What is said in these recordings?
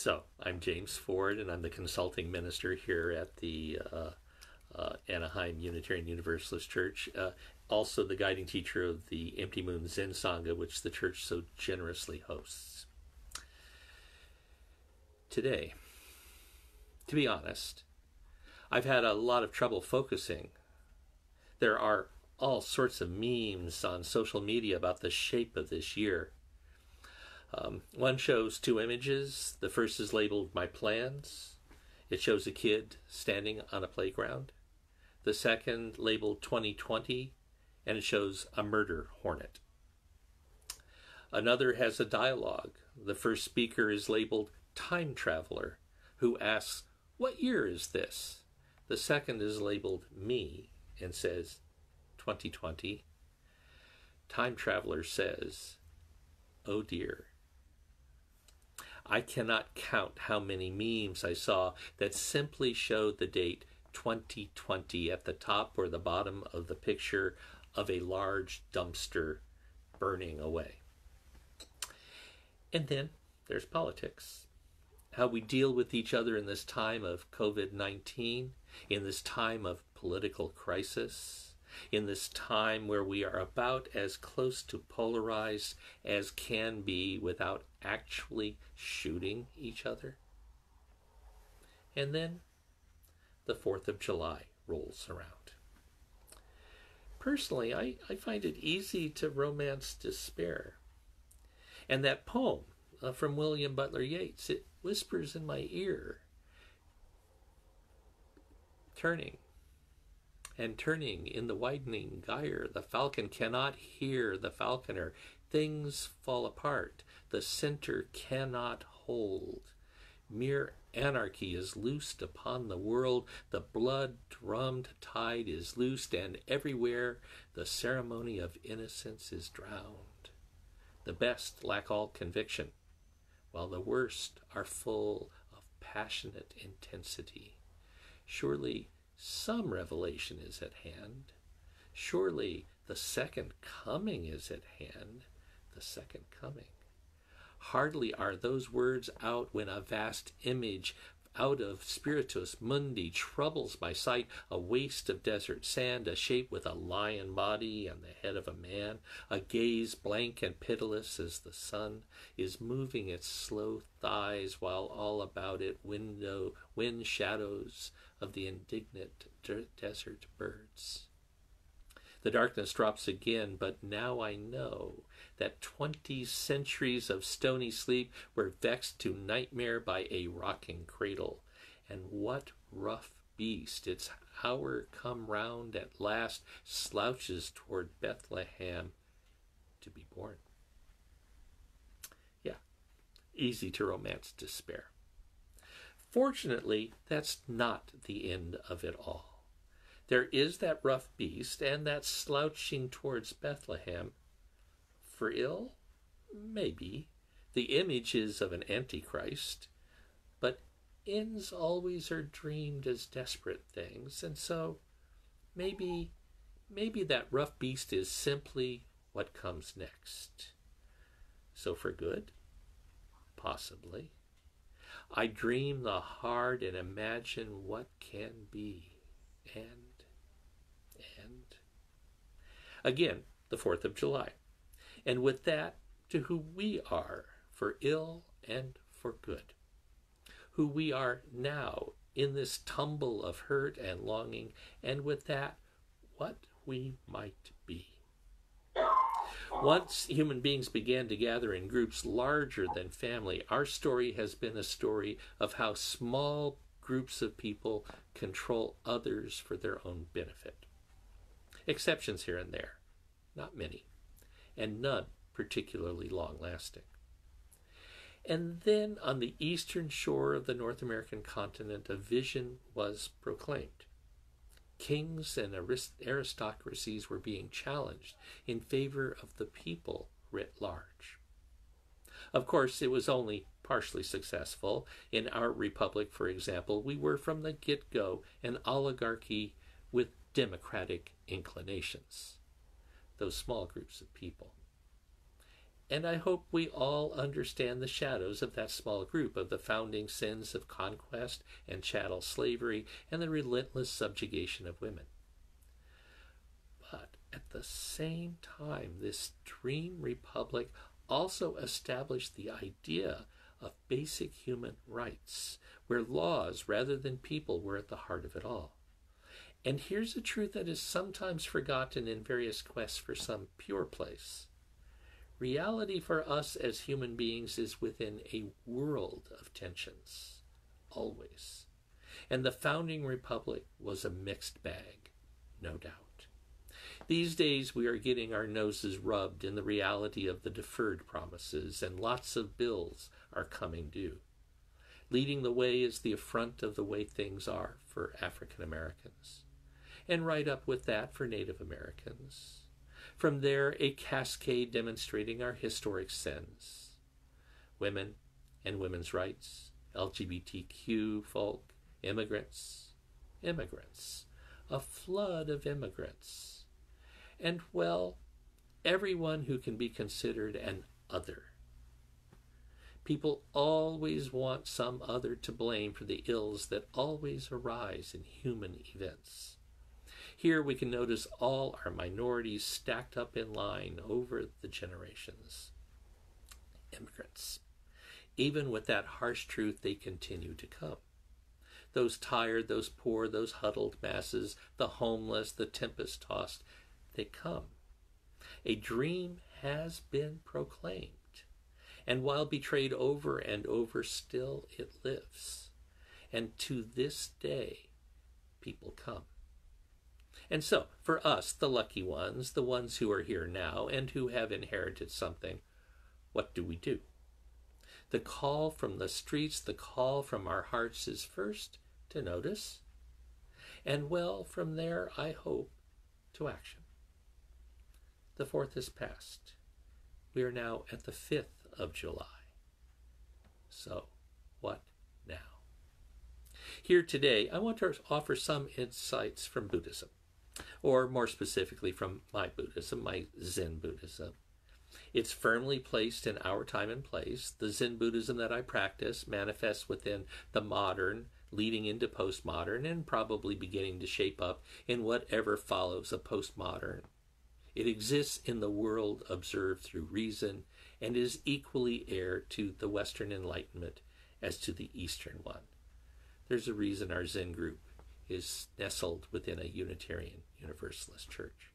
So, I'm James Ford, and I'm the consulting minister here at the Anaheim Unitarian Universalist Church. Also the guiding teacher of the Empty Moon Zen Sangha, which the church so generously hosts. Today, to be honest, I've had a lot of trouble focusing. There are all sorts of memes on social media about the shape of this year. One shows two images. The first is labeled My Plans. It shows a kid standing on a playground. The second labeled 2020, and it shows a murder hornet. Another has a dialogue. The first speaker is labeled Time Traveler, who asks, "What year is this?" The second is labeled Me and says 2020. Time Traveler says, "Oh dear." I cannot count how many memes I saw that simply showed the date 2020 at the top or the bottom of the picture of a large dumpster burning away. And then there's politics. How we deal with each other in this time of COVID-19, in this time of political crisis, in this time where we are about as close to polarized as can be without actually shooting each other. And then the 4th of July rolls around. Personally, I find it easy to romance despair. And that poem from William Butler Yeats, it whispers in my ear, turning and turning in the widening gyre, the falcon cannot hear the falconer. Things fall apart. The center cannot hold. Mere anarchy is loosed upon the world. The blood-drummed tide is loosed, and everywhere the ceremony of innocence is drowned. The best lack all conviction, while the worst are full of passionate intensity. Surely some revelation is at hand. Surely the second coming is at hand. The second coming. Hardly are those words out when a vast image out of Spiritus Mundi troubles my sight, a waste of desert sand, a shape with a lion body and the head of a man, a gaze blank and pitiless as the sun is moving its slow thighs, while all about it wind shadows of the indignant desert birds. The darkness drops again, but now I know that 20 centuries of stony sleep were vexed to nightmare by a rocking cradle. And what rough beast, its hour come round at last, slouches toward Bethlehem to be born? Yeah, easy to romance despair. Fortunately, that's not the end of it all. There is that rough beast and that slouching towards Bethlehem. For ill? Maybe. The image is of an antichrist. But ends always are dreamed as desperate things, and so maybe that rough beast is simply what comes next. So for good? Possibly. I dream the hard and imagine what can be. And again, the 4th of July. And with that, to who we are, for ill and for good. Who we are now in this tumble of hurt and longing, and with that, what we might be. Once human beings began to gather in groups larger than family, our story has been a story of how small groups of people control others for their own benefit. Exceptions here and there, not many, and none particularly long-lasting. And then on the eastern shore of the North American continent, a vision was proclaimed. Kings and aristocracies were being challenged in favor of the people writ large. Of course, it was only partially successful. In our republic, for example, we were from the get-go an oligarchy with democratic inclinations. Those small groups of people. And I hope we all understand the shadows of that small group, of the founding sins of conquest and chattel slavery and the relentless subjugation of women. But at the same time, this dream republic also established the idea of basic human rights, where laws rather than people were at the heart of it all. And here's a truth that is sometimes forgotten in various quests for some pure place. Reality for us as human beings is within a world of tensions, always. And the founding republic was a mixed bag, no doubt. These days we are getting our noses rubbed in the reality of the deferred promises, and lots of bills are coming due. Leading the way is the affront of the way things are for African Americans, and right up with that for Native Americans. From there, a cascade demonstrating our historic sins. Women and women's rights, LGBTQ folk, immigrants, a flood of immigrants. And, well, everyone who can be considered an other. People always want some other to blame for the ills that always arise in human events. Here we can notice all our minorities stacked up in line over the generations. Immigrants. Even with that harsh truth, they continue to come. Those tired, those poor, those huddled masses, the homeless, the tempest-tossed, they come. A dream has been proclaimed, and while betrayed over and over, still it lives. And to this day, people come. And so, for us, the lucky ones, the ones who are here now and who have inherited something, what do? The call from the streets, the call from our hearts is first to notice, and well, from there, I hope, to action. The 4th is past. We are now at the 5th of July. So, what now? Here today, I want to offer some insights from Buddhism, or more specifically from my Buddhism, my Zen Buddhism. It's firmly placed in our time and place. The Zen Buddhism that I practice manifests within the modern, leading into postmodern, and probably beginning to shape up in whatever follows a postmodern. It exists in the world observed through reason and is equally heir to the Western Enlightenment as to the Eastern one. There's a reason our Zen group is nestled within a Unitarian Universalist Church.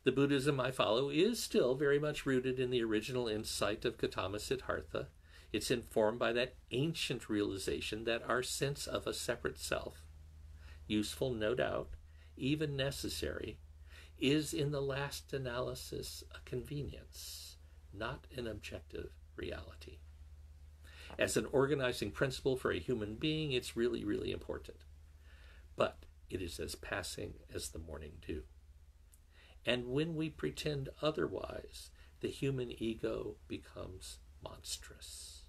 The Buddhism I follow is still very much rooted in the original insight of Gautama Siddhartha. It's informed by that ancient realization that our sense of a separate self, useful no doubt, even necessary, is in the last analysis a convenience, not an objective reality. As an organizing principle for a human being, it's really, really important. But it is as passing as the morning dew. And when we pretend otherwise, the human ego becomes monstrous.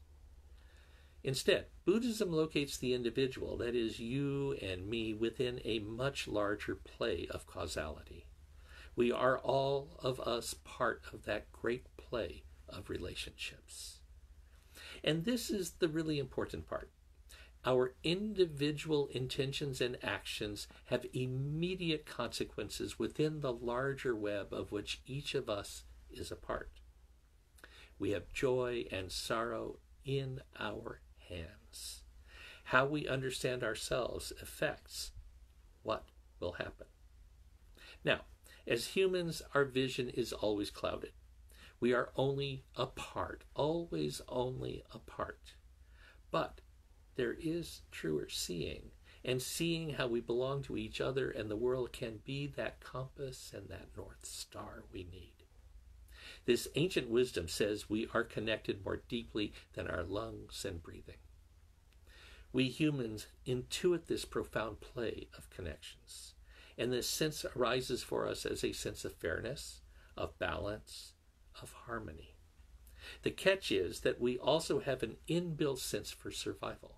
Instead, Buddhism locates the individual, that is you and me, within a much larger play of causality. We are all of us part of that great play of relationships. And this is the really important part. Our individual intentions and actions have immediate consequences within the larger web of which each of us is a part. We have joy and sorrow in our hands. How we understand ourselves affects what will happen. Now, as humans, our vision is always clouded. We are only a part, always only a part. But there is truer seeing, and seeing how we belong to each other and the world can be that compass and that North Star we need. This ancient wisdom says we are connected more deeply than our lungs and breathing. We humans intuit this profound play of connections, and this sense arises for us as a sense of fairness, of balance, of harmony. The catch is that we also have an inbuilt sense for survival.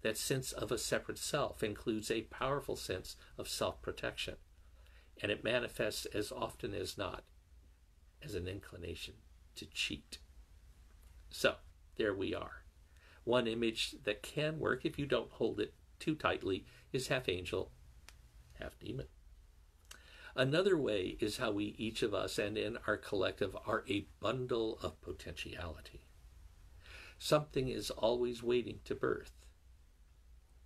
That sense of a separate self includes a powerful sense of self-protection, and it manifests as often as not as an inclination to cheat. So, there we are. One image that can work if you don't hold it too tightly is half angel, half demon. Another way is how we, each of us and in our collective, are a bundle of potentiality. Something is always waiting to birth.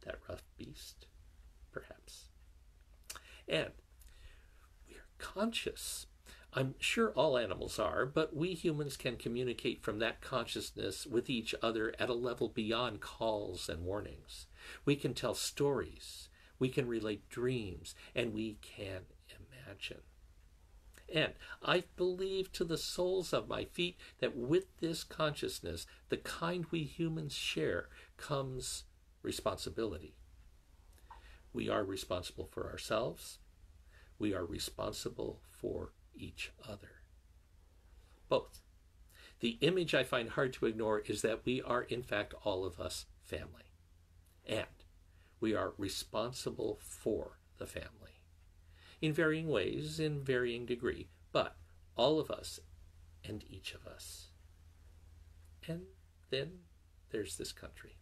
That rough beast, perhaps. And we are conscious. I'm sure all animals are, but we humans can communicate from that consciousness with each other at a level beyond calls and warnings. We can tell stories, we can relate dreams, and we can imagine. And I believe to the soles of my feet that with this consciousness, the kind we humans share, comes responsibility. We are responsible for ourselves. We are responsible for each other. Both. The image I find hard to ignore is that we are, in fact, all of us family. And we are responsible for the family. In varying ways, in varying degree, but all of us and each of us. And then there's this country.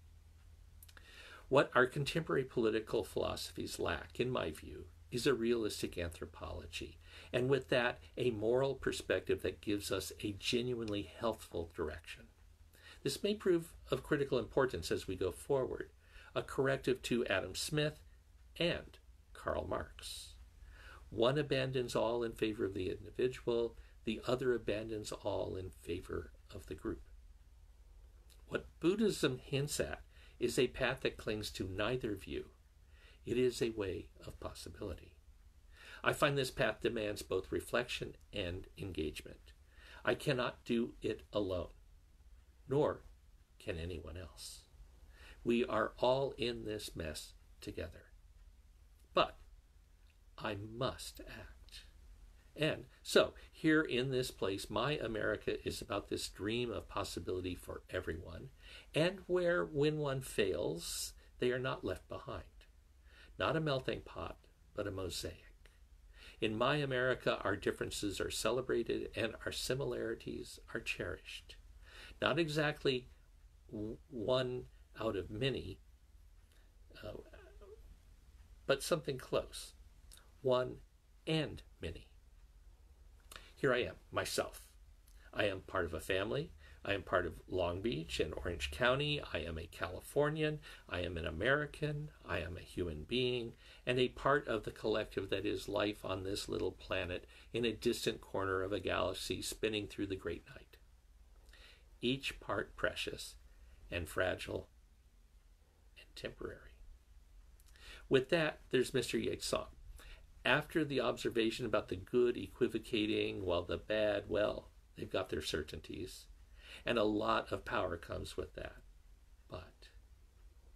What our contemporary political philosophies lack, in my view, is a realistic anthropology, and with that, a moral perspective that gives us a genuinely healthful direction. This may prove of critical importance as we go forward, a corrective to Adam Smith and Karl Marx. One abandons all in favor of the individual, the other abandons all in favor of the group. What Buddhism hints at is a path that clings to neither view. It is a way of possibility. I find this path demands both reflection and engagement. I cannot do it alone, nor can anyone else. We are all in this mess together. But I must act. And so, here in this place, my America is about this dream of possibility for everyone, and where, when one fails, they are not left behind. Not a melting pot, but a mosaic. In my America, our differences are celebrated and our similarities are cherished. Not exactly one out of many, but something close. One and many. Here I am, myself. I am part of a family. I am part of Long Beach and Orange County. I am a Californian. I am an American. I am a human being and a part of the collective that is life on this little planet in a distant corner of a galaxy spinning through the great night. Each part precious and fragile and temporary. With that, there's Mr. Yeats' song. After the observation about the good equivocating while the bad, well, they've got their certainties. And a lot of power comes with that. But,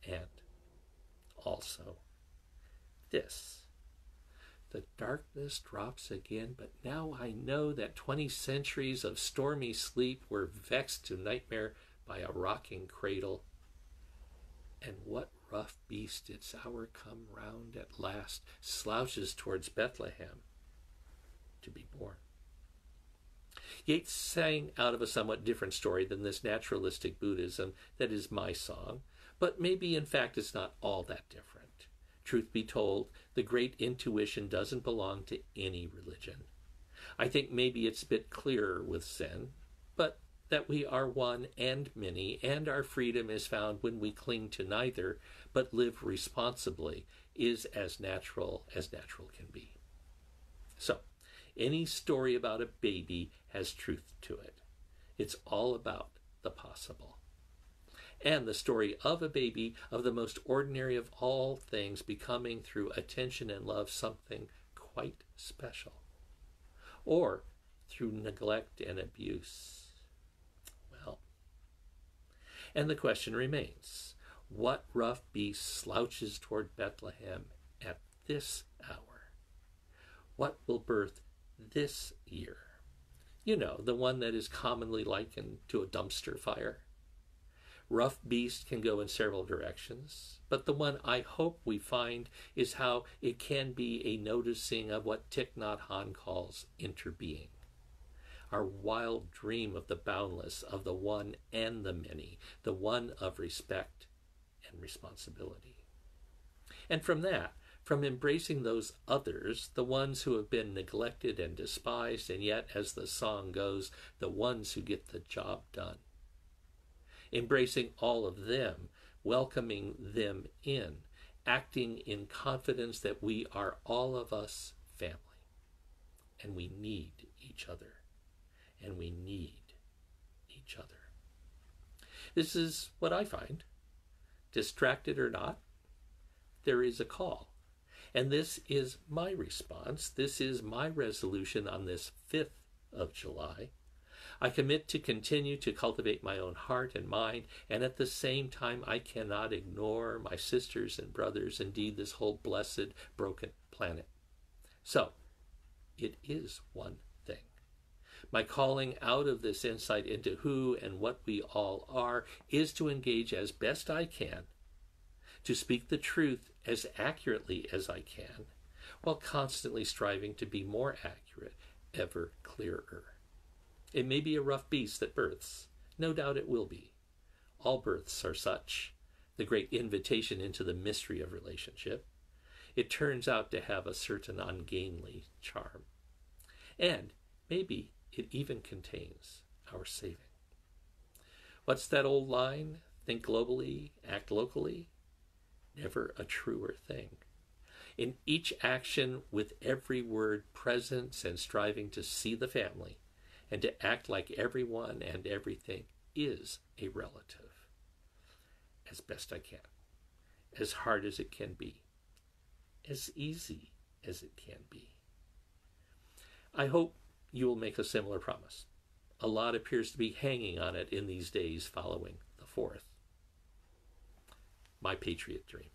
and, also, this. The darkness drops again, but now I know that 20 centuries of stormy sleep were vexed to nightmare by a rocking cradle. And what rough beast its hour come round at last slouches towards Bethlehem to be born. Yeats sang out of a somewhat different story than this naturalistic Buddhism that is my song, but maybe in fact it's not all that different. Truth be told, the great intuition doesn't belong to any religion. I think maybe it's a bit clearer with Zen, but that we are one and many, and our freedom is found when we cling to neither, but live responsibly, is as natural can be. So, any story about a baby has truth to it. It's all about the possible. And the story of a baby, of the most ordinary of all things, becoming through attention and love something quite special. Or through neglect and abuse. Well, and the question remains, what rough beast slouches toward Bethlehem at this hour? What will birth this year? You know, the one that is commonly likened to a dumpster fire. Rough beast can go in several directions, but the one I hope we find is how it can be a noticing of what Thich Nhat Hanh calls interbeing. our wild dream of the boundless, of the one and the many, the one of respect and responsibility. And from that, from embracing those others, the ones who have been neglected and despised, and yet, as the song goes, the ones who get the job done. Embracing all of them, welcoming them in, acting in confidence that we are all of us family, and we need each other, and we need each other. This is what I find. Distracted or not, there is a call. And this is my response. This is my resolution on this 5th of July. I commit to continue to cultivate my own heart and mind, and at the same time I cannot ignore my sisters and brothers, indeed this whole blessed, broken planet. So, it is one thing. My calling out of this insight into who and what we all are is to engage as best I can, to speak the truth as accurately as I can, while constantly striving to be more accurate, ever clearer. It may be a rough beast that births. No doubt it will be. All births are such. The great invitation into the mystery of relationship. It turns out to have a certain ungainly charm. And maybe it even contains our saving. What's that old line? Think globally, act locally? Never a truer thing. In each action, with every word, presence, and striving to see the family, and to act like everyone and everything is a relative. As best I can. As hard as it can be. As easy as it can be. I hope you will make a similar promise. A lot appears to be hanging on it in these days following the 4th. My Patriot Dream.